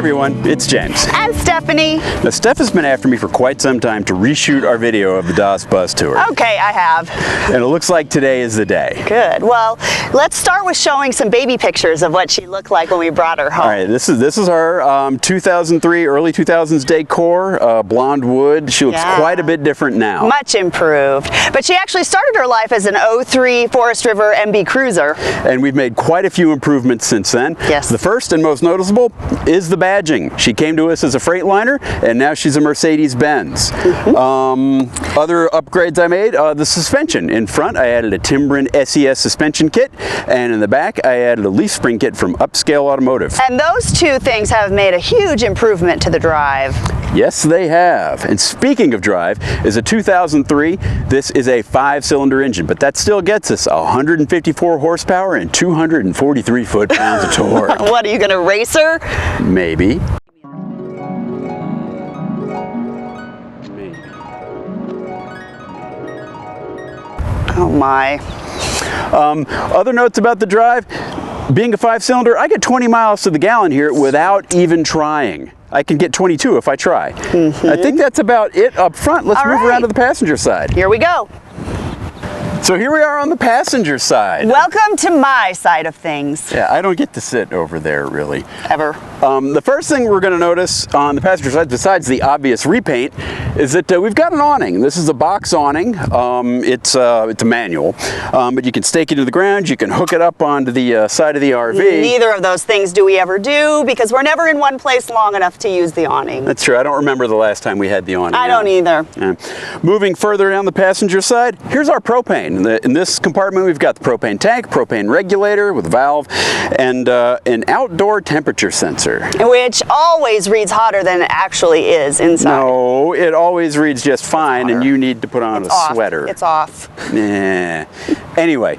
everyone, it's James. And Stephanie. Now, Steph has been after me for quite some time to reshoot our video of the DOS bus tour. Okay, I have. And it looks like today is the day. Good. Well, let's start with showing some baby pictures of what she looked like when we brought her home. All right, this is our 2003, early 2000s decor, blonde wood. She looks quite a bit different now. Much improved. But she actually started her life as an 03 Forest River MB Cruiser. And we've made quite a few improvements since then. Yes. The first and most noticeable is the badging. She came to us as a Freightliner, and now she's a Mercedes-Benz. Other upgrades I made, the suspension. In front, I added a Timbren SES suspension kit, and in the back, I added a leaf spring kit from Upscale Automotive. And those two things have made a huge improvement to the drive. Yes, they have. And speaking of drive, is a 2003. This is a 5-cylinder engine, but that still gets us 154 horsepower and 243 foot-pounds of torque. What, are you going to race her? Maybe. Oh my. Other notes about the drive, being a 5-cylinder, I get 20 miles to the gallon here without even trying. I can get 22 if I try. I think that's about it up front. Let's move around to the passenger side. Here we go. So here we are on the passenger side. Welcome to my side of things. Yeah, I don't get to sit over there really. Ever. The first thing we're going to notice on the passenger side, besides the obvious repaint, is that we've got an awning. This is a box awning. It's a manual, but you can stake it to the ground. You can hook it up onto the side of the RV. Neither of those things do we ever do because we're never in one place long enough to use the awning. That's true. I don't remember the last time we had the awning. I don't either. Moving further down the passenger side, here's our propane. In this compartment, we've got the propane tank, propane regulator with a valve, and an outdoor temperature sensor. Which always reads hotter than it actually is inside. No, it always reads just fine, and you need to put on a sweater. It's off. Nah. Anyway,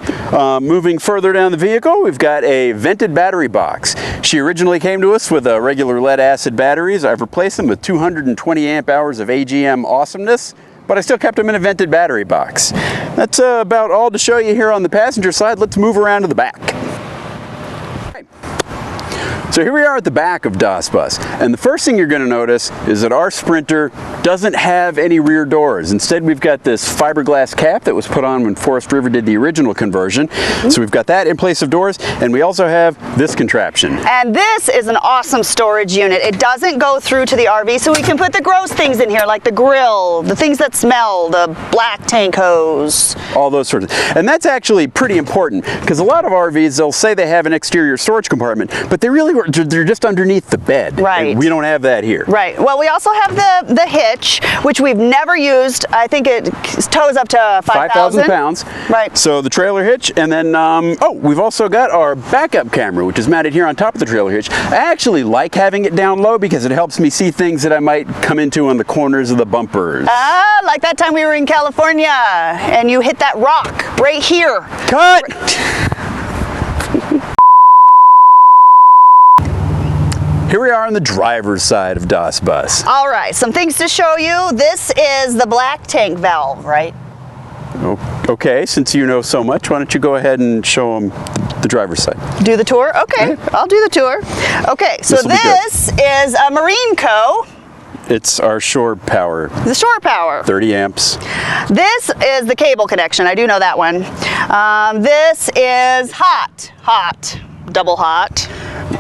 moving further down the vehicle, we've got a vented battery box. She originally came to us with regular lead-acid batteries. I've replaced them with 220 amp hours of AGM awesomeness, but I still kept them in a vented battery box. That's about all to show you here on the passenger side. Let's move around to the back. So here we are at the back of DOS Bus, and the first thing you're going to notice is that our Sprinter doesn't have any rear doors. Instead, we've got this fiberglass cap that was put on when Forest River did the original conversion. So we've got that in place of doors, and we also have this contraption. And this is an awesome storage unit. It doesn't go through to the RV, so we can put the gross things in here, like the grill, the things that smell, the black tank hose. All those sorts of things. And that's actually pretty important, because a lot of RVs, they'll say they have an exterior storage compartment, but they're just underneath the bed. Right. And we don't have that here. Right. Well, we also have the hitch, which we've never used. I think it tows up to 5,000 pounds. Right. So the trailer hitch, and then, we've also got our backup camera, which is mounted here on top of the trailer hitch. I actually like having it down low because it helps me see things that I might come into on the corners of the bumpers. Like that time we were in California, and you hit that rock right here. Cut! Here we are on the driver's side of DOS Bus. All right, some things to show you. This is the black tank valve, right? Okay, since you know so much, why don't you go ahead and show them the driver's side. Do the tour? Okay, I'll do the tour. Okay, so this is a Marine Co. It's our shore power. The shore power. 30 amps. This is the cable connection. I do know that one. This is hot, double hot.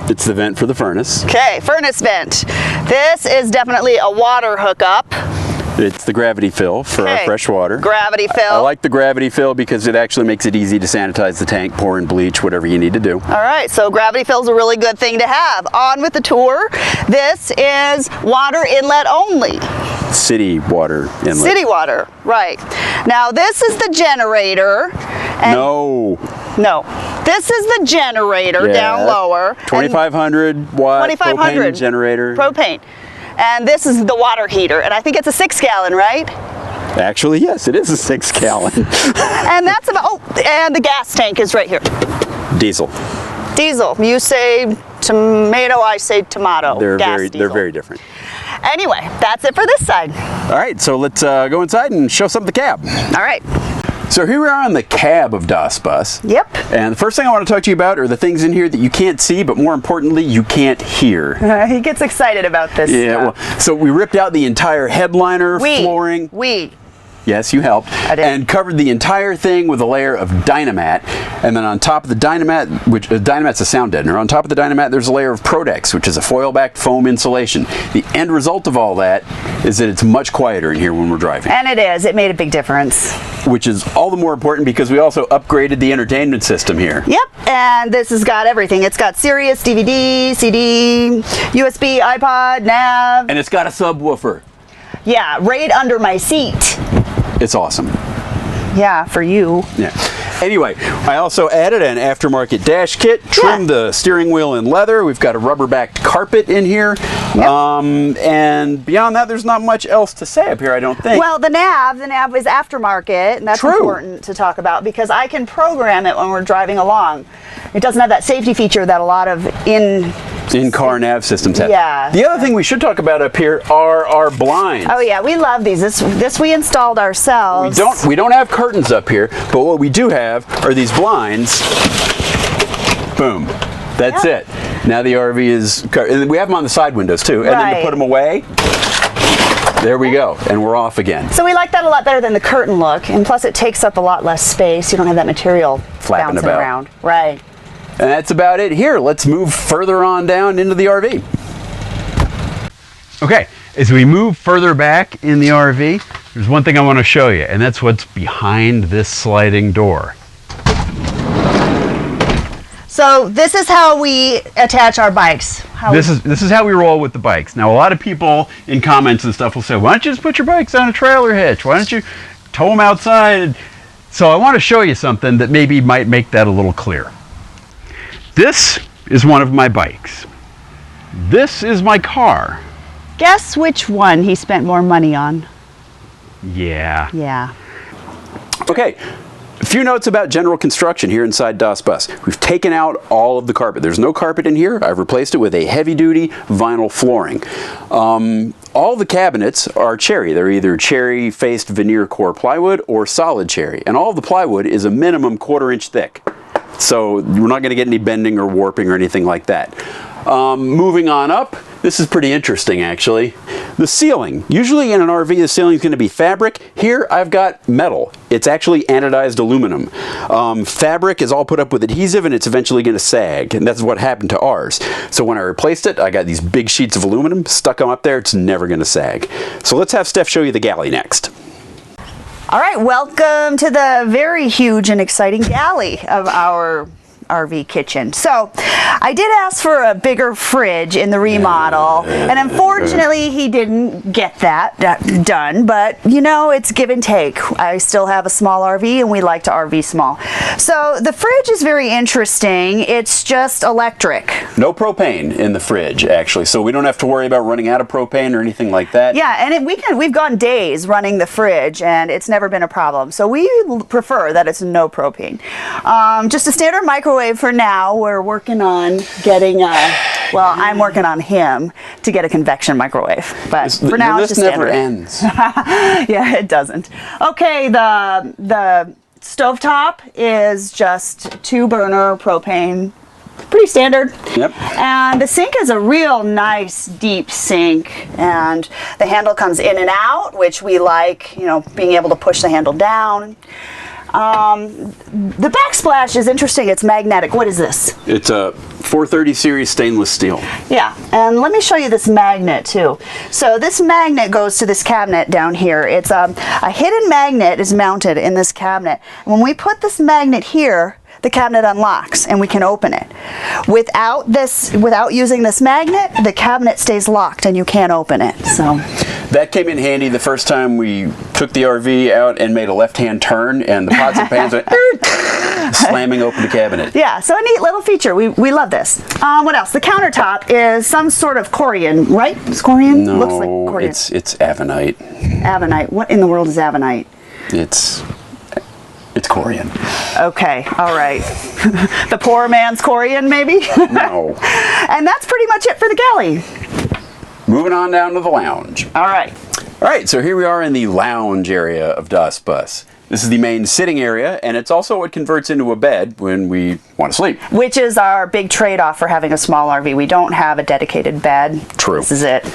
It's the vent for the furnace. Okay, furnace vent. This is definitely a water hookup. It's the gravity fill for our fresh water. Gravity fill. I like the gravity fill because it actually makes it easy to sanitize the tank, pour in bleach, whatever you need to do. All right, so gravity fill is a really good thing to have. On with the tour. This is water inlet only. City water inlet. City water, right. Now this is the generator. And No, this is the generator down lower. 2,500 watt propane generator. Propane. And this is the water heater, and I think it's a 6-gallon, right? Actually, yes, it is a 6-gallon. And that's about, and the gas tank is right here. Diesel. Diesel. You say tomato, I say tomato. They're very different. Anyway, that's it for this side. All right, so let's go inside and show some of the cab. All right. So here we are on the cab of DOS Bus. Yep. And the first thing I want to talk to you about are the things in here that you can't see, but more importantly, you can't hear. He gets excited about this stuff. Well, so we ripped out the entire headliner flooring. Yes, you helped. I did. And covered the entire thing with a layer of Dynamat. And then on top of the Dynamat, which Dynamat's a sound deadener, on top of the Dynamat there's a layer of Prodex, which is a foil-backed foam insulation. The end result of all that is that it's much quieter in here when we're driving. And it is. It made a big difference. Which is all the more important because we also upgraded the entertainment system here. Yep, and this has got everything. It's got Sirius, DVD, CD, USB, iPod, nav. And it's got a subwoofer. Yeah, right under my seat. It's awesome. Yeah, for you. Yeah. Anyway, I also added an aftermarket dash kit, trimmed the steering wheel in leather. We've got a rubber-backed carpet in here. Yep. And beyond that, there's not much else to say up here, I don't think. Well, the nav is aftermarket, and that's important to talk about because I can program it when we're driving along. It doesn't have that safety feature that a lot of in-car nav systems have. Yeah. The other thing we should talk about up here are our blinds. Oh yeah, we love these. This we installed ourselves. We don't have curtains up here, but what we do have are these blinds. Boom. That's it. Now the RV is covered. And we have them on the side windows too. And then to put them away, there we go. And we're off again. So we like that a lot better than the curtain look. And plus it takes up a lot less space. You don't have that material flapping bouncing about. Around. Right. And that's about it here. Let's move further on down into the RV. Okay, as we move further back in the RV, there's one thing I want to show you, and that's what's behind this sliding door. So this is how we attach our bikes. This is how we roll with the bikes. Now, a lot of people in comments and stuff will say, why don't you just put your bikes on a trailer hitch? Why don't you tow them outside? So I want to show you something that maybe might make that a little clearer. This is one of my bikes. This is my car. Guess which one he spent more money on? Yeah. Yeah. Okay, a few notes about general construction here inside Das Bus. We've taken out all of the carpet. There's no carpet in here. I've replaced it with a heavy-duty vinyl flooring. All the cabinets are cherry. They're either cherry-faced veneer core plywood or solid cherry. And all of the plywood is a minimum 1/4 inch thick. So we're not going to get any bending or warping or anything like that. Moving on up, this is pretty interesting actually. The ceiling. Usually in an RV the ceiling is going to be fabric. Here I've got metal. It's actually anodized aluminum. Fabric is all put up with adhesive and it's eventually going to sag, and that's what happened to ours. So when I replaced it, I got these big sheets of aluminum, stuck them up there. It's never going to sag. So let's have Steph show you the galley next. All right, welcome to the very huge and exciting galley of our RV kitchen. So I did ask for a bigger fridge in the remodel, and unfortunately he didn't get that done, but you know, it's give and take. I still have a small RV and we like to RV small. So the fridge is very interesting. It's just electric. No propane in the fridge actually, so we don't have to worry about running out of propane or anything like that. Yeah, and we've gone days running the fridge and it's never been a problem. So we prefer that it's no propane. Just a standard microwave for now. We're working on getting well, I'm working on him to get a convection microwave, but for now it's just standard. Never ends. Yeah, it doesn't. Okay, the stovetop is just 2-burner propane. Pretty standard. Yep. And the sink is a real nice deep sink, and the handle comes in and out, which we like, you know, being able to push the handle down. The backsplash is interesting. It's magnetic. What is this? It's a 430 series stainless steel. Yeah, and let me show you this magnet too. So this magnet goes to this cabinet down here. It's a hidden magnet is mounted in this cabinet. When we put this magnet here, the cabinet unlocks and we can open it. Without using this magnet, the cabinet stays locked and you can't open it. So that came in handy the first time we took the RV out and made a left-hand turn, and the pots and pans went slamming open the cabinet. Yeah, so a neat little feature. We love this. What else? The countertop is some sort of corian, right? It's corian? No, looks like corian. it's Avenite. Avenite. What in the world is Avenite? It's corian. Okay, all right. The poor man's corian, maybe? No. And that's pretty much it for the galley. Moving on down to the lounge. All right. All right, so here we are in the lounge area of Das Bus. This is the main sitting area, and it's also what converts into a bed when we want to sleep. Which is our big trade-off for having a small RV. We don't have a dedicated bed. True. This is it.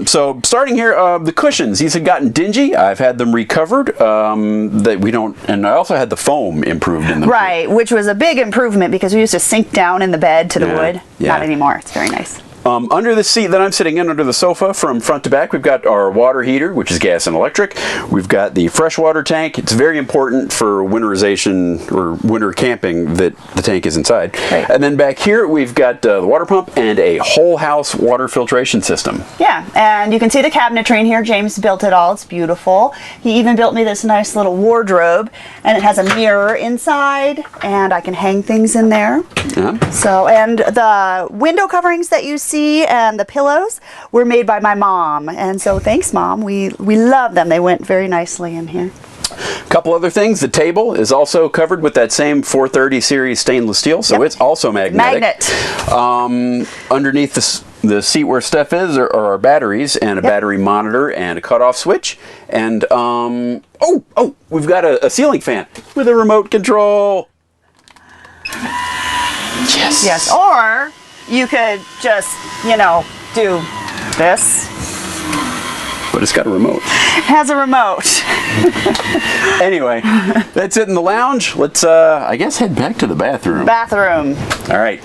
So starting here, the cushions, these had gotten dingy. I've had them recovered. That we don't, and I also had the foam improved in them. Right, which was a big improvement because we used to sink down in the bed to the wood. Yeah. Not anymore. It's very nice. Under the seat that I'm sitting in, under the sofa, from front to back, we've got our water heater, which is gas and electric. We've got the freshwater tank. It's very important for winterization or winter camping that the tank is inside. Right. And then back here, we've got the water pump and a whole house water filtration system. Yeah, and you can see the cabinetry in here. James built it all. It's beautiful. He even built me this nice little wardrobe, and it has a mirror inside, and I can hang things in there. Yeah. So, and the window coverings that you see and the pillows were made by my mom, and so thanks, Mom. We love them. They went very nicely in here. A couple other things. The table is also covered with that same 430 series stainless steel, so it's also magnetic. Underneath the seat where stuff is are our batteries and a battery monitor and a cutoff switch. And we've got a ceiling fan with a remote control. Yes. Yes, or you could just, do this. But it's got a remote. It has a remote. Anyway, that's it in the lounge. Let's, I guess, head back to the bathroom. Bathroom. All right.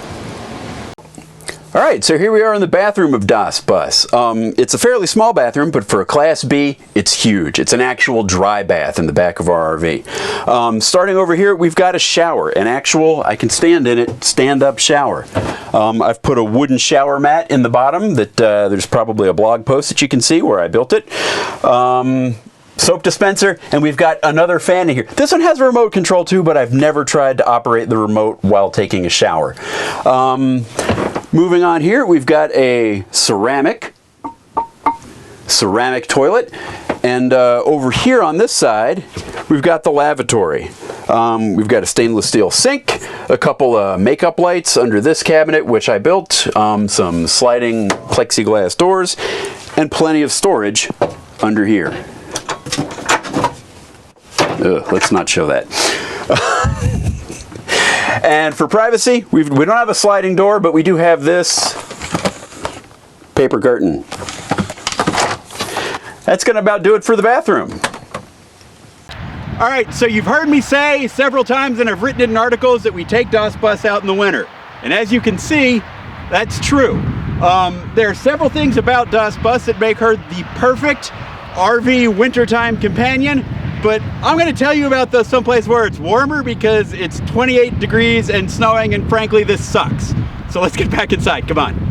All right, so here we are in the bathroom of Das Bus. It's a fairly small bathroom, but for a Class B, it's huge. It's an actual dry bath in the back of our RV. Starting over here, we've got a shower, an actual, I can stand in it, stand-up shower. I've put a wooden shower mat in the bottom that there's probably a blog post that you can see where I built it. Soap dispenser, and we've got another fan in here. This one has a remote control too, but I've never tried to operate the remote while taking a shower. Moving on here, we've got a ceramic toilet, and over here on this side, we've got the lavatory. We've got a stainless steel sink, a couple of makeup lights under this cabinet, which I built, some sliding plexiglass doors, and plenty of storage under here. Let's not show that. And for privacy, we don't have a sliding door, but we do have this paper curtain. That's going to about do it for the bathroom. All right, so you've heard me say several times, and I've written it in articles, that we take Das Bus out in the winter. And as you can see, that's true. There are several things about Das Bus that make her the perfect RV wintertime companion. But I'm going to tell you about someplace where it's warmer because it's 28 degrees and snowing, and frankly, this sucks. So let's get back inside. Come on.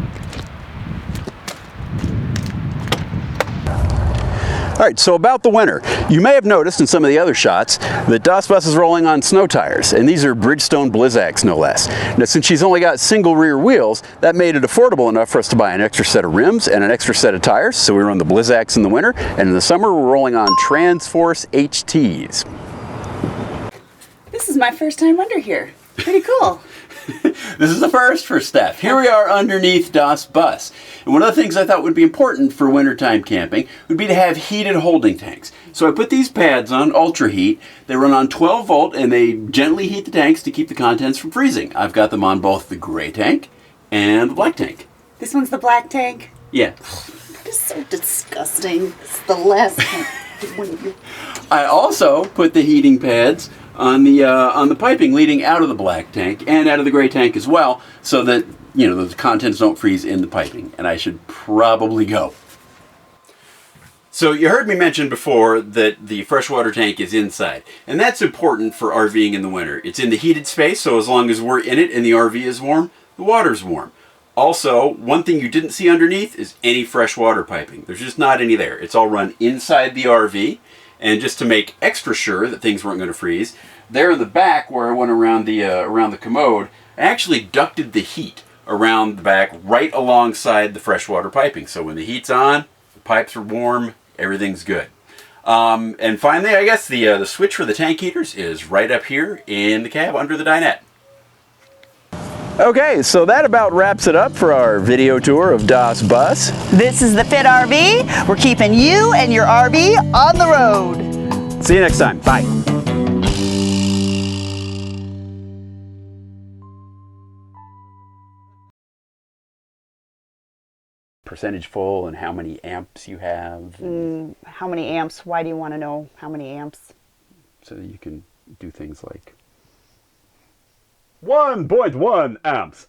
All right, so about the winter. You may have noticed in some of the other shots that Das Bus is rolling on snow tires, and these are Bridgestone Blizzaks, no less. Now, since she's only got single rear wheels, that made it affordable enough for us to buy an extra set of rims and an extra set of tires, so we run the Blizzaks in the winter, and in the summer we're rolling on Transforce HTs. This is my first time under here. Pretty cool. This is the first for Steph. Here we are underneath Das Bus. And one of the things I thought would be important for wintertime camping would be to have heated holding tanks. So I put these pads on Ultra Heat. They run on 12 volt and they gently heat the tanks to keep the contents from freezing. I've got them on both the gray tank and the black tank. This one's the black tank? Yeah. That is so disgusting. It's the last one. I also put the heating pads on the piping leading out of the black tank and out of the gray tank as well, so that the contents don't freeze in the piping. And I should probably go. So you heard me mention before that the freshwater tank is inside, and that's important for RVing in the winter. It's in the heated space, so as long as we're in it and the RV is warm, the water's warm. Also, one thing you didn't see underneath is any freshwater piping. There's just not any there. It's all run inside the RV. And just to make extra sure that things weren't going to freeze, there in the back where I went around the commode, I actually ducted the heat around the back right alongside the freshwater piping. So when the heat's on, the pipes are warm, everything's good. And finally, I guess the switch for the tank heaters is right up here in the cab under the dinette. Okay, so that about wraps it up for our video tour of Das Bus. This is the Fit RV. We're keeping you and your RV on the road. See you next time. Bye. percentage full and how many amps you have. How many amps? Why do you want to know how many amps? So you can do things like 1.1 amps.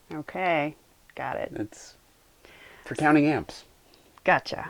Okay, got it. It's for counting amps. Gotcha.